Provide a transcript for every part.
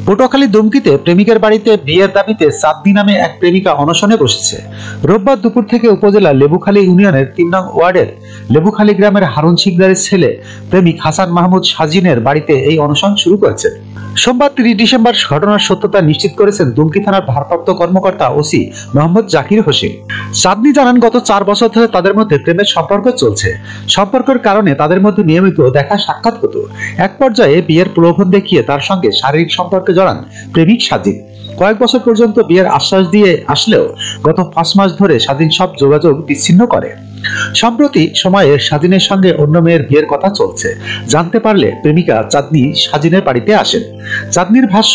পটুয়াখালী দুমকিতে প্রেমিকের বাড়িতে বিয়ের দাবিতে চাঁদনি নামে এক প্রেমিকা অনশনে বসেছে। রোববার দুপুর থেকে উপজেলার লেবুখালী ইউনিয়নের ৩ নং ওয়ার্ডের লেবুখালী গ্রামের হারুন শিকদারের ছেলে প্রেমিক হাসান মাহমুদ সাজিনের বাড়িতে এই অনশন শুরু করেছে। সোমবার ৩০ ডিসেম্বর ঘটনার সত্যতা নিশ্চিত করেছেন দুমকি থানার ভারপ্রাপ্ত কর্মকর্তা ওসি মোহাম্মদ জাকির হোসেন। চাঁদনি জানান, গত ৪ বছর ধরে তাদের মধ্যে প্রেমের সম্পর্ক চলছে। সম্পর্কের কারণে তাদের মধ্যে নিয়মিত দেখা সাক্ষাৎ হতো। এক পর্যায়ে বিয়ের প্রলোভন দেখিয়ে তার সঙ্গে শারীরিক সম্পর্কে জড়ান প্রেমিক সাজিন। কয়েক বছর পর্যন্ত বিয়ের আশ্বাস দিয়ে আসলেও গত ৫ মাস ধরে সাজিন সব যোগাযোগ বিচ্ছিন্ন করে। সম্প্রতি সময়ে সাজিনের সঙ্গে অন্য মেয়ের বিয়ের কথা চলছে জানতে পারলে প্রেমিকা চাঁদনি সাজিনের বাড়িতে আসেন। চাঁদনির ভাষ্য,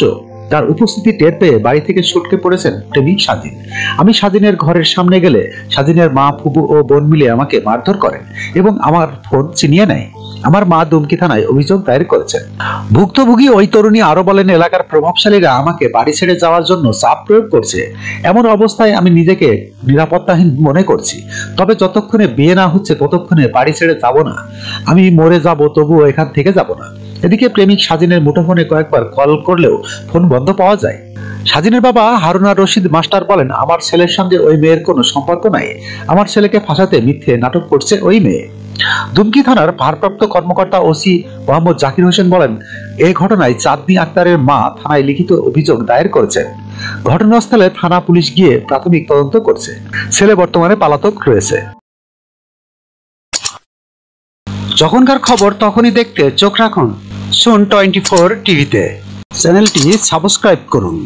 তার উপস্থিতি টের পেয়ে বাড়ি থেকে ছুটকে পড়েছেন প্রেমিক সাজিন। আমি সাজিনের ঘরের সামনে গেলে সাজিনের মা, ফুবু ও বোন মিলে আমাকে মারধর করেন এবং আমার ফোন ছিনিয়ে নেয়। আমার মা দুমকি থানায় অভিযোগ দায়ের করেছেন। ভুক্তভোগী ওই তরুণী আরো বলেন, এলাকার প্রভাবশালীরা আমাকে বাড়ি ছেড়ে যাওয়ার জন্য চাপ প্রয়োগ করছে। এমন অবস্থায় আমি নিজেকে নিরাপত্তাহীন মনে করছি। তবে যতক্ষণে বিয়ে না হচ্ছে ততক্ষণে বাড়ি ছেড়ে যাব না। আমি মরে যাব, তবুও এখান থেকে যাব না। এদিকে প্রেমিক সাজিনের মুঠোফোনে কয়েকবার কল করলেও ফোন বন্ধ পাওয়া যায়। সাজিনের বাবা হারুন রশিদ মাস্টার বলেন, আমার ছেলের সঙ্গে ওই মেয়ের কোনো সম্পর্ক নাই। আমার ছেলেকে ফাঁসাতে মিথ্যে নাটক করছে ওই মেয়ে। দুমকি থানার ভারপ্রাপ্ত কর্মকর্তা ওসি মোহাম্মদ জাকির হোসেন বলেন, এই ঘটনায় চাঁদনি আক্তারের মা থানায় লিখিত অভিযোগ দায়ের করেছেন। ঘটনাস্থলে থানা পুলিশ গিয়ে প্রাথমিক তদন্ত করছে। ছেলে বর্তমানে পলাতক রয়েছে। যখনকার খবর তখনই দেখতে চোখ রাখুন সুন 24 টিভিতে। চ্যানেলটি সাবস্ক্রাইব করুন।